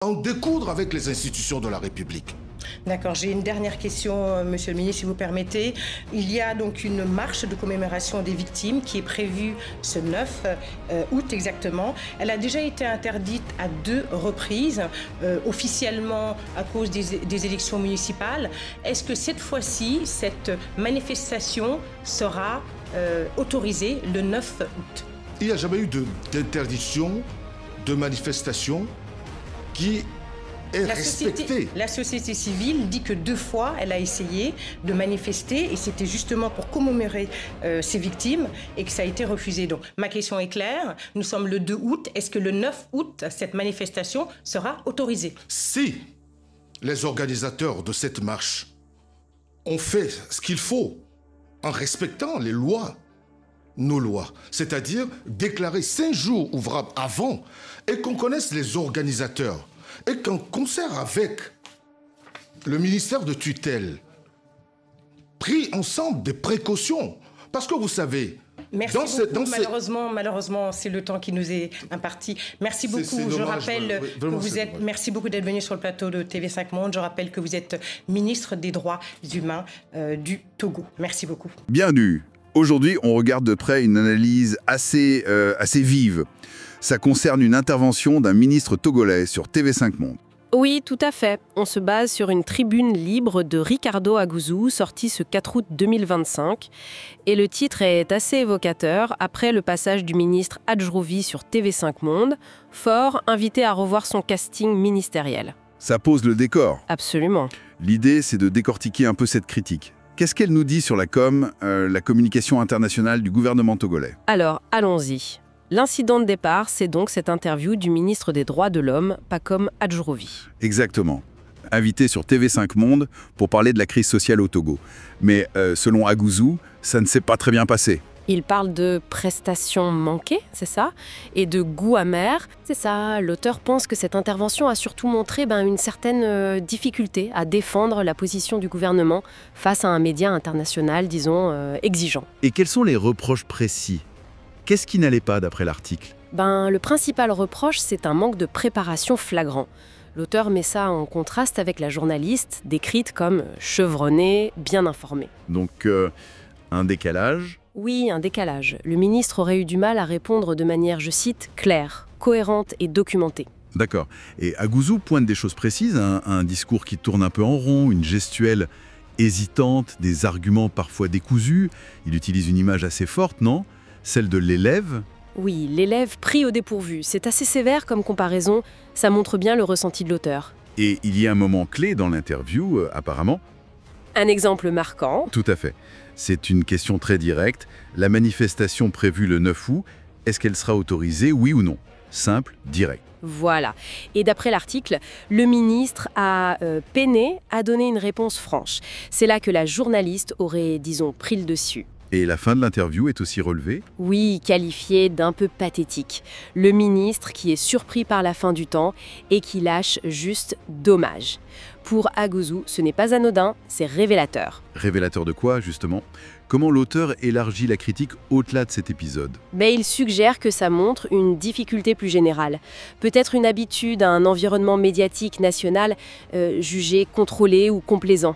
En découdre avec les institutions de la République. D'accord, j'ai une dernière question, monsieur le ministre, si vous permettez. Il y a donc une marche de commémoration des victimes qui est prévue ce 9 août exactement. Elle a déjà été interdite à 2 reprises, officiellement à cause des élections municipales. Est-ce que cette fois-ci, cette manifestation sera autorisée le 9 août? Il n'y a jamais eu d'interdiction de manifestation qui est respectée. La société civile dit que 2 fois, elle a essayé de manifester et c'était justement pour commémorer ces victimes et que ça a été refusé. Donc, ma question est claire. Nous sommes le 2 août. Est-ce que le 9 août, cette manifestation sera autorisée? Si les organisateurs de cette marche ont fait ce qu'il faut en respectant les lois, nos lois, c'est-à-dire déclarer 5 jours ouvrables avant et qu'on connaisse les organisateurs et qu'en concert avec le ministère de tutelle, pris ensemble des précautions. Parce que vous savez... Merci beaucoup. Malheureusement, c'est le temps qui nous est imparti. Merci beaucoup. Je rappelle que vous êtes... Merci beaucoup d'être venu sur le plateau de TV5 Monde. Je rappelle que vous êtes ministre des Droits humains du Togo. Merci beaucoup. Bienvenue. Aujourd'hui, on regarde de près une analyse assez vive. Ça concerne une intervention d'un ministre togolais sur TV5 Monde. Oui, tout à fait. On se base sur une tribune libre de Ricardo Aguzú, sortie ce 4 août 2025. Et le titre est assez évocateur. Après le passage du ministre Adjrouvi sur TV5 Monde, Faure invité à revoir son casting ministériel. Ça pose le décor. Absolument. L'idée, c'est de décortiquer un peu cette critique. Qu'est-ce qu'elle nous dit sur la communication internationale du gouvernement togolais? Alors, allons-y. L'incident de départ, c'est donc cette interview du ministre des Droits de l'Homme, Pacome Adjrouvi. Exactement. Invité sur TV5 Monde pour parler de la crise sociale au Togo. Mais selon Aguzú, ça ne s'est pas très bien passé. Il parle de prestations manquées, c'est ça, et de goût amer, c'est ça. L'auteur pense que cette intervention a surtout montré une certaine difficulté à défendre la position du gouvernement face à un média international, disons, exigeant. Et quels sont les reproches précis? Qu'est-ce qui n'allait pas d'après l'article? Le principal reproche, c'est un manque de préparation flagrant. L'auteur met ça en contraste avec la journaliste, décrite comme chevronnée, bien informée. Donc, un décalage? Oui, un décalage. Le ministre aurait eu du mal à répondre de manière, je cite, claire, cohérente et documentée. D'accord. Et Aguzú pointe des choses précises, un discours qui tourne un peu en rond, une gestuelle hésitante, des arguments parfois décousus. Il utilise une image assez forte, non? Celle de l'élève? Oui, l'élève pris au dépourvu. C'est assez sévère comme comparaison, ça montre bien le ressenti de l'auteur. Et il y a un moment clé dans l'interview, apparemment. Un exemple marquant. Tout à fait. C'est une question très directe. La manifestation prévue le 9 août, est-ce qu'elle sera autorisée, oui ou non? Simple, direct. Voilà. Et d'après l'article, le ministre a peiné à donner une réponse franche. C'est là que la journaliste aurait, disons, pris le dessus. Et la fin de l'interview est aussi relevée? Oui, qualifiée d'un peu pathétique. Le ministre qui est surpris par la fin du temps et qui lâche juste dommage. Pour Aguzú, ce n'est pas anodin, c'est révélateur. Révélateur de quoi, justement? Comment l'auteur élargit la critique au-delà de cet épisode? Mais il suggère que ça montre une difficulté plus générale. Peut-être une habitude à un environnement médiatique national jugé contrôlé ou complaisant.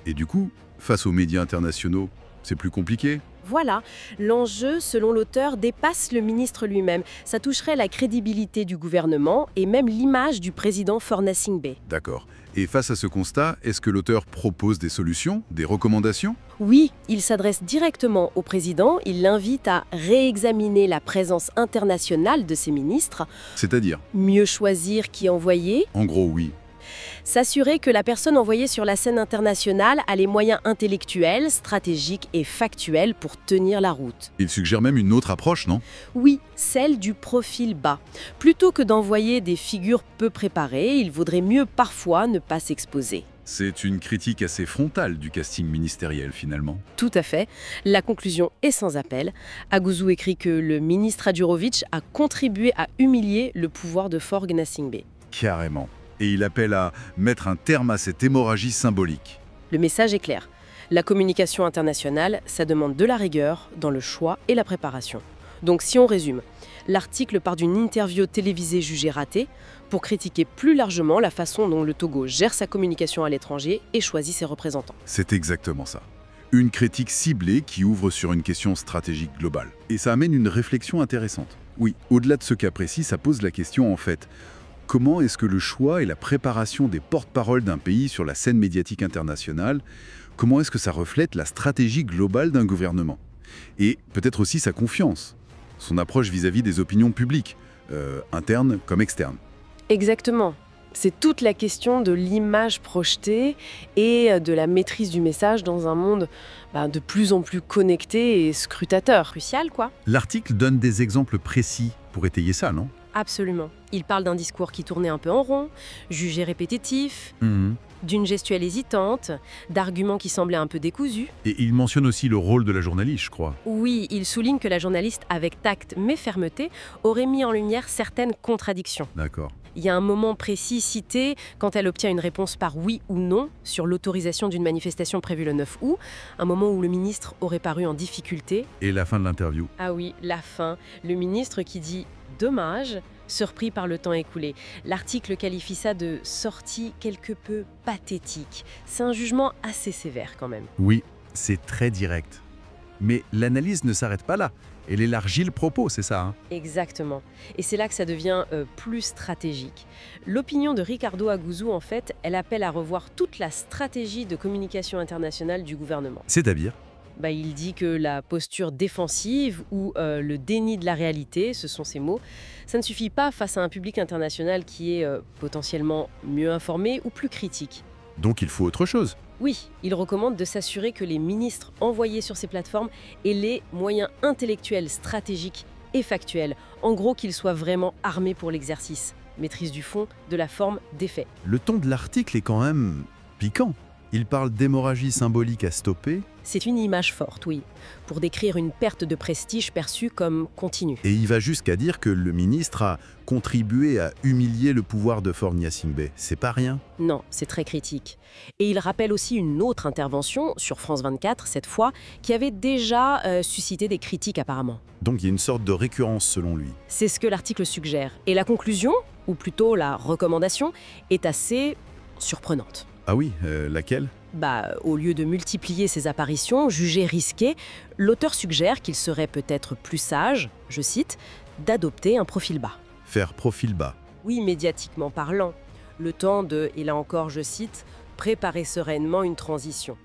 Et du coup, face aux médias internationaux, c'est plus compliqué? Voilà, l'enjeu, selon l'auteur, dépasse le ministre lui-même. Ça toucherait la crédibilité du gouvernement et même l'image du président Faure Gnassingbé. D'accord. Et face à ce constat, est-ce que l'auteur propose des solutions, des recommandations? Oui, il s'adresse directement au président, il l'invite à réexaminer la présence internationale de ses ministres. C'est-à-dire? Mieux choisir qui envoyer. En gros, oui. S'assurer que la personne envoyée sur la scène internationale a les moyens intellectuels, stratégiques et factuels pour tenir la route. Il suggère même une autre approche, non? Oui, celle du profil bas. Plutôt que d'envoyer des figures peu préparées, il vaudrait mieux parfois ne pas s'exposer. C'est une critique assez frontale du casting ministériel, finalement. Tout à fait. La conclusion est sans appel. Aguzú écrit que le ministre Adjurovic a contribué à humilier le pouvoir de Faure Gnassingbé. Carrément. Et il appelle à mettre un terme à cette hémorragie symbolique. Le message est clair. La communication internationale, ça demande de la rigueur dans le choix et la préparation. Donc si on résume, L'article part d'une interview télévisée jugée ratée pour critiquer plus largement la façon dont le Togo gère sa communication à l'étranger et choisit ses représentants. C'est exactement ça. Une critique ciblée qui ouvre sur une question stratégique globale. Et ça amène une réflexion intéressante. Oui, au-delà de ce cas précis, ça pose la question en fait, comment est-ce que le choix et la préparation des porte-paroles d'un pays sur la scène médiatique internationale, comment est-ce que ça reflète la stratégie globale d'un gouvernement? Et peut-être aussi sa confiance, son approche vis-à-vis des opinions publiques, internes comme externes. Exactement. C'est toute la question de l'image projetée et de la maîtrise du message dans un monde de plus en plus connecté et scrutateur. Crucial, quoi. L'article donne des exemples précis pour étayer ça, non? Absolument. Il parle d'un discours qui tournait un peu en rond, jugé répétitif, d'une gestuelle hésitante, d'arguments qui semblaient un peu décousus. Et il mentionne aussi le rôle de la journaliste, je crois. Oui, il souligne que la journaliste, avec tact mais fermeté, aurait mis en lumière certaines contradictions. D'accord. Il y a un moment précis cité quand elle obtient une réponse par oui ou non sur l'autorisation d'une manifestation prévue le 9 août, un moment où le ministre aurait paru en difficulté. Et la fin de l'interview. Ah oui, la fin. Le ministre qui dit « dommage », surpris par le temps écoulé. L'article qualifie ça de « sortie quelque peu pathétique ». C'est un jugement assez sévère quand même. Oui, c'est très direct. Mais l'analyse ne s'arrête pas là. Elle élargit le propos, c'est ça, hein? Exactement. Et c'est là que ça devient plus stratégique. L'opinion de Ricardo Aguzu, en fait, elle appelle à revoir toute la stratégie de communication internationale du gouvernement. C'est-à-dire? Il dit que la posture défensive ou le déni de la réalité, ce sont ses mots, ça ne suffit pas face à un public international qui est potentiellement mieux informé ou plus critique. Donc il faut autre chose. Oui, il recommande de s'assurer que les ministres envoyés sur ces plateformes aient les moyens intellectuels, stratégiques et factuels. En gros, qu'ils soient vraiment armés pour l'exercice. Maîtrise du fond, de la forme, des faits. Le ton de l'article est quand même piquant. Il parle d'hémorragie symbolique à stopper. C'est une image forte, oui, pour décrire une perte de prestige perçue comme continue. Et il va jusqu'à dire que le ministre a contribué à humilier le pouvoir de Faure Gnassingbé. C'est pas rien. Non, c'est très critique. Et il rappelle aussi une autre intervention, sur France 24 cette fois, qui avait déjà suscité des critiques apparemment. Donc il y a une sorte de récurrence selon lui. C'est ce que l'article suggère. Et la conclusion, ou plutôt la recommandation, est assez surprenante. Ah oui, laquelle ? Au lieu de multiplier ces apparitions jugées risquées, l'auteur suggère qu'il serait peut-être plus sage, je cite, d'adopter un profil bas. Faire profil bas. Oui, médiatiquement parlant. Le temps de, et là encore je cite, préparer sereinement une transition.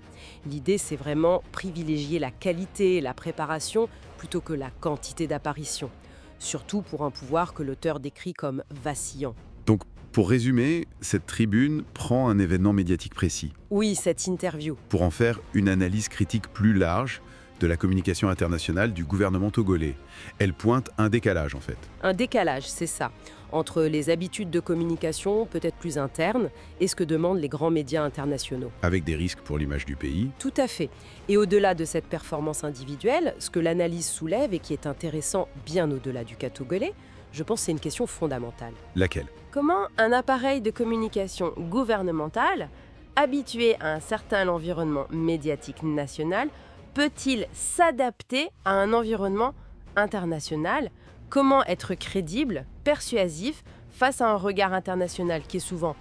L'idée, c'est vraiment privilégier la qualité et la préparation plutôt que la quantité d'apparitions. Surtout pour un pouvoir que l'auteur décrit comme vacillant. Donc, pour résumer, cette tribune prend un événement médiatique précis. Oui, cette interview. Pour en faire une analyse critique plus large de la communication internationale du gouvernement togolais. Elle pointe un décalage en fait. Un décalage, c'est ça, entre les habitudes de communication peut-être plus internes et ce que demandent les grands médias internationaux. Avec des risques pour l'image du pays. Tout à fait. Et au-delà de cette performance individuelle, ce que l'analyse soulève et qui est intéressant bien au-delà du cas togolais, je pense que c'est une question fondamentale. Laquelle ? Comment un appareil de communication gouvernemental, habitué à un certain environnement médiatique national, peut-il s'adapter à un environnement international? Comment être crédible, persuasif, face à un regard international qui est souvent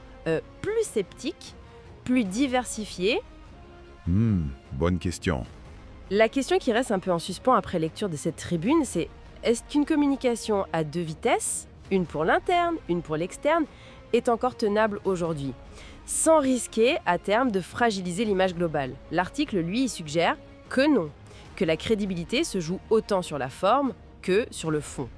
plus sceptique, plus diversifié? Bonne question. La question qui reste un peu en suspens après lecture de cette tribune, c'est est-ce qu'une communication à deux vitesses, une pour l'interne, une pour l'externe, est encore tenable aujourd'hui, sans risquer à terme de fragiliser l'image globale? L'article, lui, suggère que non, que la crédibilité se joue autant sur la forme que sur le fond.